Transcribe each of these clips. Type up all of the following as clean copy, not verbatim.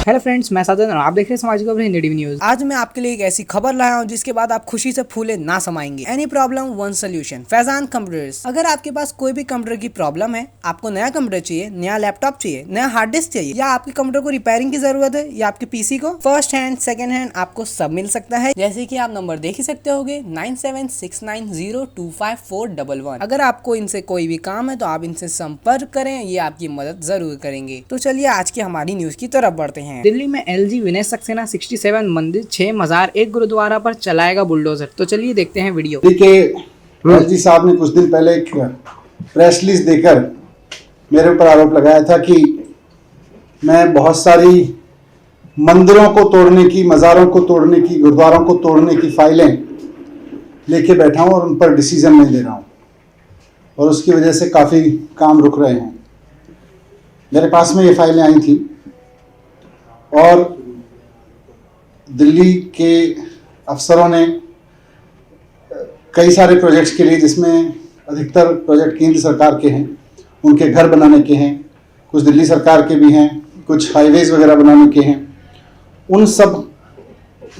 Hello friends, मैं साजन और आप देख रहे हैं सामाजिक खबरें हिंदी टीवी न्यूज। आज मैं आपके लिए एक ऐसी खबर लाया हूं जिसके बाद आप खुशी से फूले ना समाएंगे। Any problem one solution, Faizan computers. अगर आपके पास कोई भी कंप्यूटर की प्रॉब्लम है, आपको नया कंप्यूटर चाहिए, नया लैपटॉप चाहिए, नया हार्ड डिस्क चाहिए, या आपके कंप्यूटर को रिपेयरिंग की जरूरत है, या आपके पीसी को, फर्स्ट हैंड सेकंड हैंड आपको सब मिल सकता है। जैसे कि आप नंबर देख ही सकते होगे 9769025411। अगर आपको इनसे कोई भी काम है तो आप इनसे संपर्क करें, ये आपकी मदद जरूर करेंगे। तो चलिए आज की हमारी न्यूज की तरफ बढ़ते हैं। दिल्ली में एलजी विनय सक्सेना 67 मंदिर 6 मजार एक गुरुद्वारा पर चलाएगा बुलडोजर। तो चलिए देखते हैं वीडियो। एलजी साहब ने कुछ दिन पहले एक प्रेस रिलीज देकर मेरे ऊपर आरोप लगाया था कि मैं बहुत सारी मंदिरों को तोड़ने की, मज़ारों को तोड़ने की, गुरुद्वारों को तोड़ने की फाइलें लेके बैठा हूँ और उन पर डिसीजन नहीं ले रहा हूँ, और उसकी वजह से काफ़ी काम रुक रहे हैं। मेरे पास में ये फाइलें आई थी और दिल्ली के अफसरों ने कई सारे प्रोजेक्ट्स के लिए, जिसमें अधिकतर प्रोजेक्ट केंद्र सरकार के हैं, उनके घर बनाने के हैं, कुछ दिल्ली सरकार के भी हैं, कुछ हाईवेज वगैरह बनाने के हैं, उन सब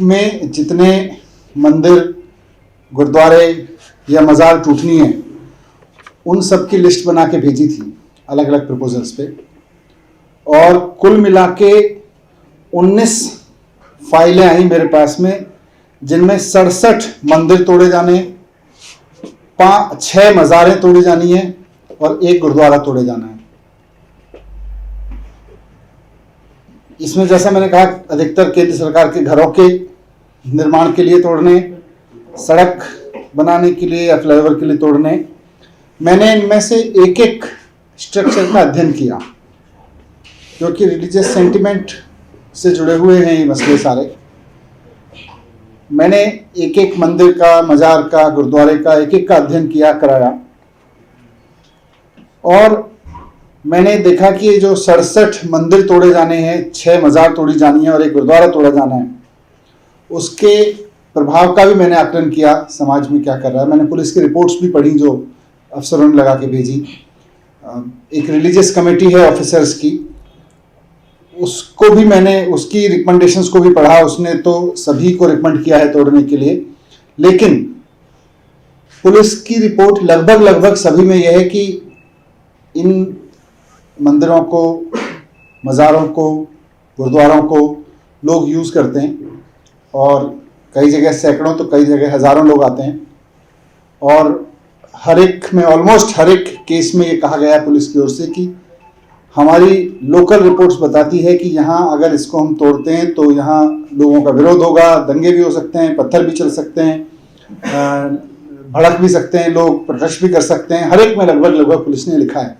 में जितने मंदिर, गुरुद्वारे या मज़ार टूटनी है, उन सब की लिस्ट बना के भेजी थी अलग अलग प्रपोजल्स पे, और कुल मिला के 19 फाइलें आई मेरे पास में, जिनमें 67 मंदिर तोड़े जाने, 6 मज़ारें तोड़ी जानी है और 1 गुरुद्वारा तोड़े जाना है। इसमें जैसा मैंने कहा, अधिकतर केंद्र सरकार के घरों के निर्माण के लिए तोड़ने, सड़क बनाने के लिए या फ्लाईओवर के लिए तोड़ने। मैंने इनमें से एक एक स्ट्रक्चर का अध्ययन किया, क्योंकि रिलीजियस सेंटिमेंट से जुड़े हुए हैं ये मसले सारे। मैंने एक एक मंदिर का, मजार का, गुरुद्वारे का एक एक का अध्ययन किया, कराया, और मैंने देखा कि ये जो 67 मंदिर तोड़े जाने हैं, 6 मजार तोड़ी जानी है और 1 गुरुद्वारा तोड़ा जाना है, उसके प्रभाव का भी मैंने आकलन किया, समाज में क्या कर रहा है। मैंने पुलिस की रिपोर्ट्स भी पढ़ी जो अफसरों ने लगा के भेजी। एक रिलीजियस कमेटी है ऑफिसर्स की, उसको भी मैंने, उसकी रिकमेंडेशंस को भी पढ़ा। उसने तो सभी को रिकमेंड किया है तोड़ने के लिए, लेकिन पुलिस की रिपोर्ट लगभग सभी में यह है कि इन मंदिरों को, मज़ारों को, गुरुद्वारों को लोग यूज़ करते हैं, और कई जगह सैकड़ों तो कई जगह हज़ारों लोग आते हैं, और हर एक में, ऑलमोस्ट हर एक केस में ये कहा गया है पुलिस की ओर से कि हमारी लोकल रिपोर्ट्स बताती है कि यहाँ अगर इसको हम तोड़ते हैं तो यहाँ लोगों का विरोध होगा, दंगे भी हो सकते हैं, पत्थर भी चल सकते हैं, भड़क भी सकते हैं लोग, प्रोटेस्ट भी कर सकते हैं। हर एक में लगभग पुलिस ने लिखा है।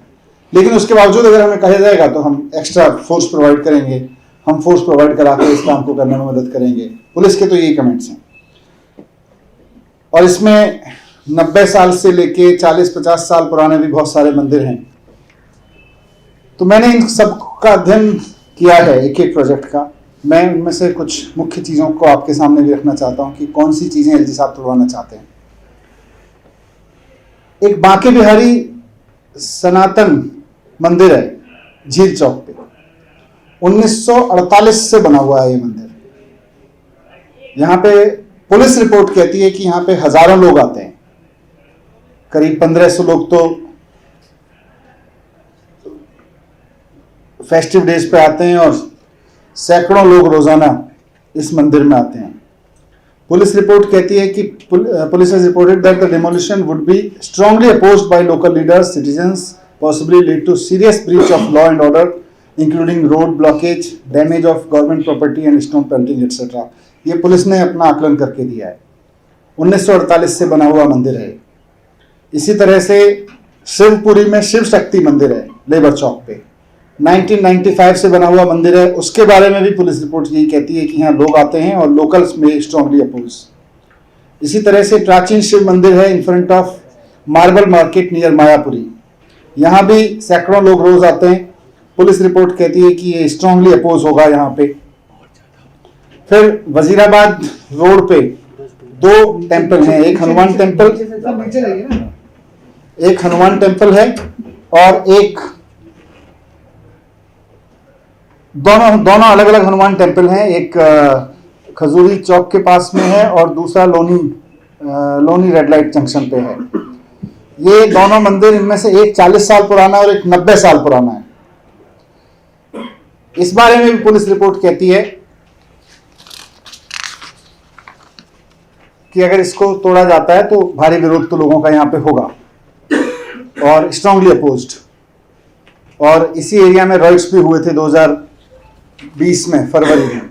लेकिन उसके बावजूद अगर हमें कहा जाएगा तो हम एक्स्ट्रा फोर्स प्रोवाइड करेंगे, हम फोर्स प्रोवाइड करा के इस काम को करने में मदद करेंगे। पुलिस के तो यही कमेंट्स हैं। और इसमें 90 साल से लेके 40-50 साल पुराने भी बहुत सारे मंदिर हैं। तो मैंने इन सब का अध्ययन किया है, एक एक प्रोजेक्ट का। मैं उनमें से कुछ मुख्य चीज़ों को आपके सामने भी रखना चाहता हूं कि कौन सी चीज़ें एलजी साहब तोड़वाना चाहते हैं। एक बांके बिहारी सनातन मंदिर है झील चौक पे, 1948 से बना हुआ है ये मंदिर। यहाँ पे पुलिस रिपोर्ट कहती है कि यहाँ पे हजारों लोग आते हैं, करीब 1500 लोग तो फेस्टिव डेज पे आते हैं, और सैकड़ों लोग रोजाना इस मंदिर में आते हैं। पुलिस रिपोर्ट कहती है कि police has reported that the demolition would be strongly opposed by local leaders, citizens, possibly lead to serious breach of law and order, including road blockage, damage of government property and stone pelting etcetera. ये police ने अपना आकलन करके दिया है। 1948 से बना हुआ मंदिर है। इसी तरह से शिवपुरी में शिव शक्ति मंदिर है लेबर चौक पे, 1995 से बना हुआ मंदिर है। उसके बारे में भी पुलिस रिपोर्ट यही कहती है कि यहाँ लोग आते हैं और लोकल्स में स्ट्रांगली अपोज। इसी तरह से प्राचीन शिव मंदिर है in front of marble market near Mayapuri, यहाँ भी सैकड़ों लोग रोज आते हैं। पुलिस रिपोर्ट कहती है कि ये स्ट्रांगली अपोज होगा यहाँ पे। फिर वजीराबाद रोड पे 2 टेम्पल हैं, एक हनुमान टेम्पल है और एक दोनों अलग अलग हनुमान टेम्पल हैं। एक खजूरी चौक के पास में है और दूसरा लोनी रेड लाइट जंक्शन पे है। ये दोनों मंदिर, इनमें से एक 40 साल पुराना और एक 90 साल पुराना है। इस बारे में भी पुलिस रिपोर्ट कहती है कि अगर इसको तोड़ा जाता है तो भारी विरोध तो लोगों का यहाँ पे होगा और स्ट्रांगली अपोज्ड। और इसी एरिया में राइट्स भी हुए थे 2020 में फरवरी में।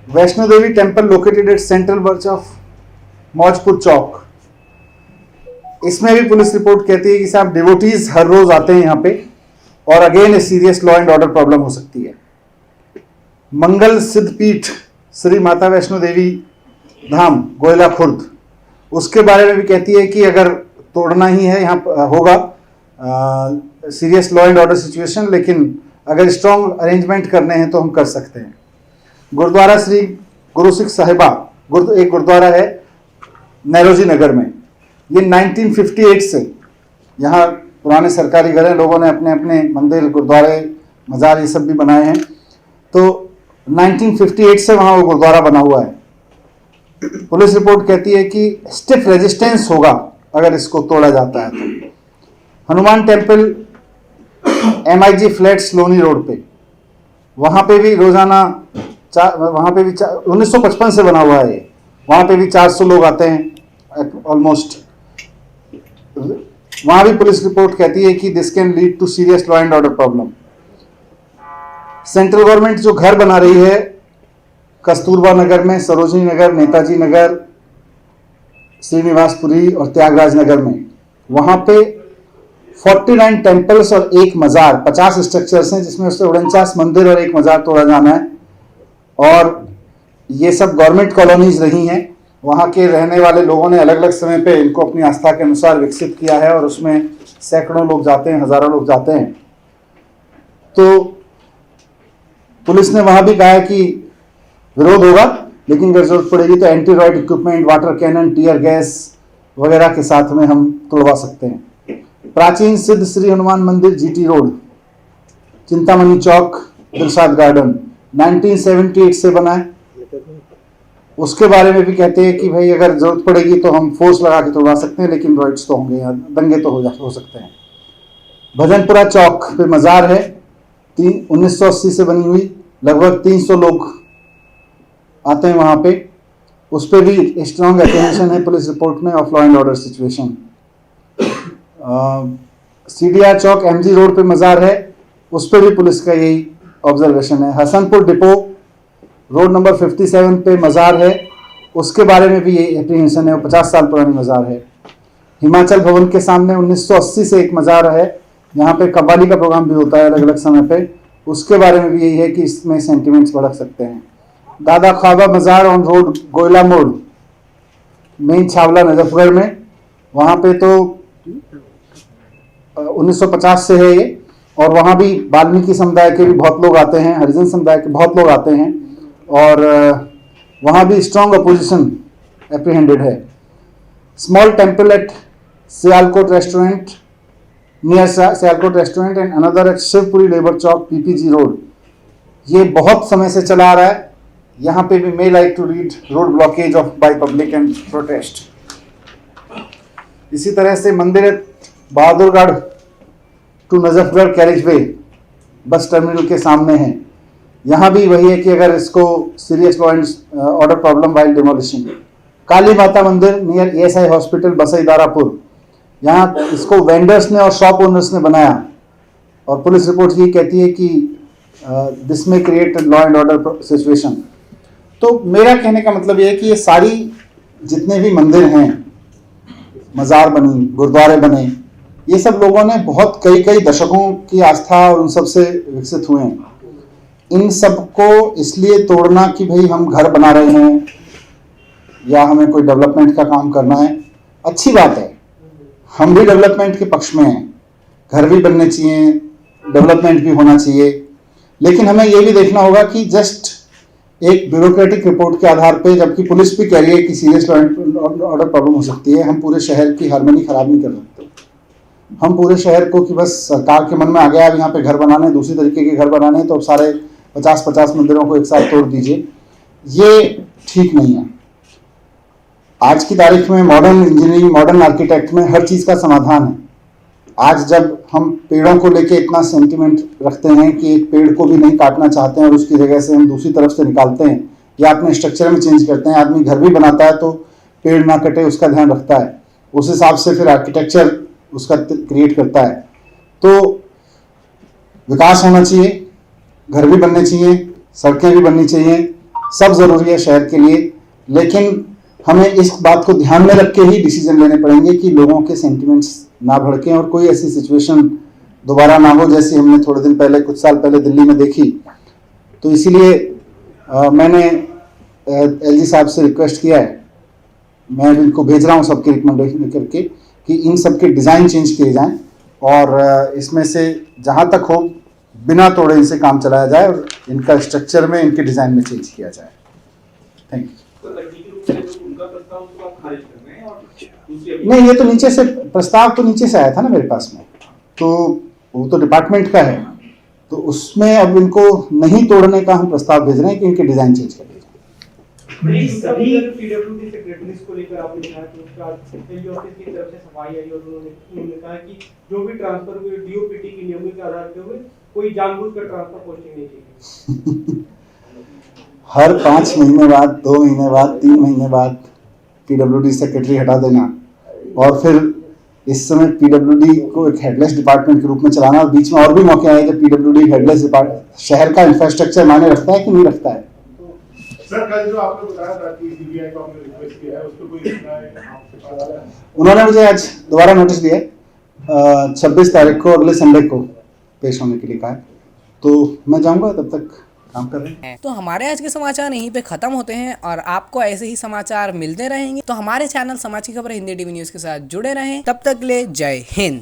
Vaishno Devi temple located at central birch of Maujpur Chowk, इसमें भी पुलिस रिपोर्ट कहती है कि साहब डिवोटीज हर रोज आते हैं यहाँ पे और again serious law and order problem हो सकती है। मंगल सिद्ध पीठ श्री माता वैष्णो देवी धाम गोयला खुर्द, उसके बारे में भी कहती है कि अगर तोड़ना ही है यहाँ होगा serious law and order situation, लेकिन अगर स्ट्रॉन्ग अरेंजमेंट करने हैं तो हम कर सकते हैं। गुरुद्वारा श्री गुरु सिख साहिबा एक गुरुद्वारा है नैरोजी नगर में। ये 1958 से यहाँ पुराने सरकारी घर हैं, लोगों ने अपने अपने मंदिर गुरुद्वारे मज़ार ये सब भी बनाए हैं। तो 1958 से वहाँ वो गुरुद्वारा बना हुआ है। पुलिस रिपोर्ट कहती है कि स्टिफ रेजिस्टेंस होगा अगर इसको तोड़ा जाता है तो। Hanuman temple MIG flats Loni road पे, वहाँ पे भी रोजाना वहाँ पे भी 1955 से बना हुआ है ये। वहाँ पे भी 400 लोग आते हैं ऑलमोस्ट। वहाँ भी पुलिस रिपोर्ट कहती है कि this can lead to serious law and order problem. Central government जो घर बना रही है कस्तूरबा नगर में, सरोजनी नगर, नेताजी नगर, श्रीनिवासपुरी और त्यागराज नगर में, वहाँ पे 49 टेम्पल्स और एक मज़ार, 50 स्ट्रक्चर्स हैं जिसमें उससे 49 मंदिर और एक मज़ार तोड़ा जाना है। और ये सब गवर्नमेंट कॉलोनीज रही हैं। वहाँ के रहने वाले लोगों ने अलग अलग समय पे इनको अपनी आस्था के अनुसार विकसित किया है और उसमें सैकड़ों लोग जाते हैं, हजारों लोग जाते हैं। तो पुलिस ने वहाँ भी कहा है कि विरोध होगा, लेकिन अगर जरूरत पड़ेगी तो anti riot equipment, water cannon, tear gas वगैरह के साथ में हम तोड़वा सकते हैं। प्राचीन सिद्ध श्री हनुमान मंदिर GT रोड, चिंतामणि चौक, दिलशाद गार्डन 1978 से बना है। उसके बारे में भी कहते हैं कि भाई अगर जरूरत पड़ेगी तो हम फोर्स लगा के तोड़वा सकते हैं, लेकिन रॉइड्स तो होंगे, दंगे तो हो सकते हैं। भजनपुरा चौक पे मज़ार है, 1980 से बनी हुई, लगभग 300 लोग आते हैं वहाँ पे। उस पर भी स्ट्रॉन्ग अटेंशन है पुलिस रिपोर्ट में of law and order situation. CDR Chowk MG road पे मज़ार है, उस पर भी पुलिस का यही ऑब्जर्वेशन है। हसनपुर डिपो रोड नंबर 57 पे मज़ार है, उसके बारे में भी ये एप्रीहेंशन है, वो 50 साल पुरानी मज़ार है। हिमाचल भवन के सामने 1980 से एक मज़ार है, यहाँ पे कव्वाली का प्रोग्राम भी होता है अलग अलग समय पे, उसके बारे में भी यही है कि इसमें सेंटिमेंट्स भड़क सकते हैं। दादा ख्वाबा मज़ार ऑन रोड गोयला मोड़, मेन छावला नजफगढ़ में, वहाँ पे तो 1950 से है ये। और वहाँ भी वाल्मीकि समुदाय के भी बहुत लोग आते हैं, हरिजन समुदाय के बहुत लोग आते हैं, और वहाँ भी स्ट्रॉन्ग अपोजिशन एप्रीहेंडेड है। Small temple at Sialkot restaurant, near Sialkot restaurant and another at Shivpuri labour chowk PPG road, ये बहुत समय से चला आ रहा है। यहाँ पे भी may like to lead road blockage of by public and protest. इसी तरह से मंदिर at Bahadurgarh to Najafgarh carriageway bus terminal के सामने है, यहाँ भी वही है कि अगर इसको serious law and order problem while demolishing. Kali Mata Mandir near ESI hospital Basai Darapur, यहाँ इसको वेंडर्स ने और शॉप ओनर्स ने बनाया, और पुलिस रिपोर्ट ये कहती है कि दिस में create law and order situation. तो मेरा कहने का मतलब ये है कि ये सारी जितने भी मंदिर हैं, मज़ार बनी, गुरुद्वारे बने, ये सब लोगों ने बहुत कई दशकों की आस्था और उन सब से विकसित हुए हैं। इन सब को इसलिए तोड़ना कि भाई हम घर बना रहे हैं या हमें कोई डेवलपमेंट का काम करना है, अच्छी बात है, हम भी डेवलपमेंट के पक्ष में हैं, घर भी बनने चाहिए, डेवलपमेंट भी होना चाहिए, लेकिन हमें ये भी देखना होगा कि जस्ट एक ब्यूरोक्रेटिक रिपोर्ट के आधार पे, जबकि पुलिस भी कह रही है कि serious law and order problem हो सकती है, हम पूरे शहर की हार्मनी खराब नहीं कर सकते। हम पूरे शहर को कि बस सरकार के मन में आ गया अब यहाँ पे घर बनाने, दूसरी तरीके के घर बनाने, तो अब सारे 50-50 मंदिरों को एक साथ तोड़ दीजिए, ये ठीक नहीं है। आज की तारीख में मॉडर्न इंजीनियरिंग, मॉडर्न आर्किटेक्ट में हर चीज़ का समाधान है। आज जब हम पेड़ों को लेके इतना सेंटिमेंट रखते हैं कि एक पेड़ को भी नहीं काटना चाहते हैं और उसकी जगह से हम दूसरी तरफ से निकालते हैं या अपने स्ट्रक्चर में चेंज करते हैं, आदमी घर भी बनाता है तो पेड़ ना कटे उसका ध्यान रखता है, उस हिसाब से फिर आर्किटेक्चर उसका क्रिएट करता है। तो विकास होना चाहिए, घर भी बनने चाहिए, सड़कें भी बननी चाहिए, सब ज़रूरी है शहर के लिए, लेकिन हमें इस बात को ध्यान में रख के ही डिसीजन लेने पड़ेंगे कि लोगों के सेंटिमेंट्स ना भड़कें और कोई ऐसी सिचुएशन दोबारा ना हो जैसी हमने थोड़े दिन पहले, कुछ साल पहले दिल्ली में देखी। तो इसीलिए मैंने एलजी साहब से रिक्वेस्ट किया है, मैं इनको भेज रहा हूँ सबके रिकमेंडेशन करके कि इन सब के डिज़ाइन चेंज किए जाएं और इसमें से जहाँ तक हो बिना तोड़े इनसे काम चलाया जाए और इनका स्ट्रक्चर में, इनके डिज़ाइन में चेंज किया जाए। Thank you. नहीं, ये तो नीचे से प्रस्ताव तो नीचे से आया था ना मेरे पास में, तो वो तो डिपार्टमेंट का है, तो उसमें अब इनको नहीं तोड़ने का हम प्रस्ताव भेज रहे हैं कि इनके डिज़ाइन चेंज कर सभी पीडब्ल्यूडी सेक्रेटरीज को लेकर आपने कहा कि उसका एलजी ऑफिस की तरफ से सफाई आई और उन्होंने कहा कि जो भी ट्रांसफर हुए डीओपीटी की नियमों के आधार पे हुए, कोई जानबूझकर ट्रांसफर पोस्टिंग नहीं चाहिए। हर 5 महीने बाद, 2 महीने बाद, 3 महीने बाद पीडब्ल्यूडी सेक्रेटरी हटा देना और फिर इस समय पीडब्ल्यूडी को एक हेडलेस डिपार्टमेंट के रूप में चलाना, और बीच में और भी मौके आए जब पीडब्ल्यूडी हेडलेस डिपार्टमेंट शहर का इंफ्रास्ट्रक्चर मायने रखता है कि नहीं रखता है। सर, कल जो आपने बताया था कि सीबीआई को आपने रिक्वेस्ट किया है, उस पर कोई रिप्लाई आपके पास आया है? उन्होंने मुझे आज दोबारा नोटिस दिया है, 26 तारीख को अगले संडे को पेश होने के लिए कहा है, तो मैं जाऊंगा, तब तक काम कर रहे हैं। तो हमारे आज के समाचार यहीं पे खत्म होते हैं और आपको ऐसे ही समाचार मिलते रहेंगे, तो हमारे चैनल समाज की खबर हिंदी टीवी न्यूज़ के साथ जुड़े रहें। तब तक ले जय हिंद।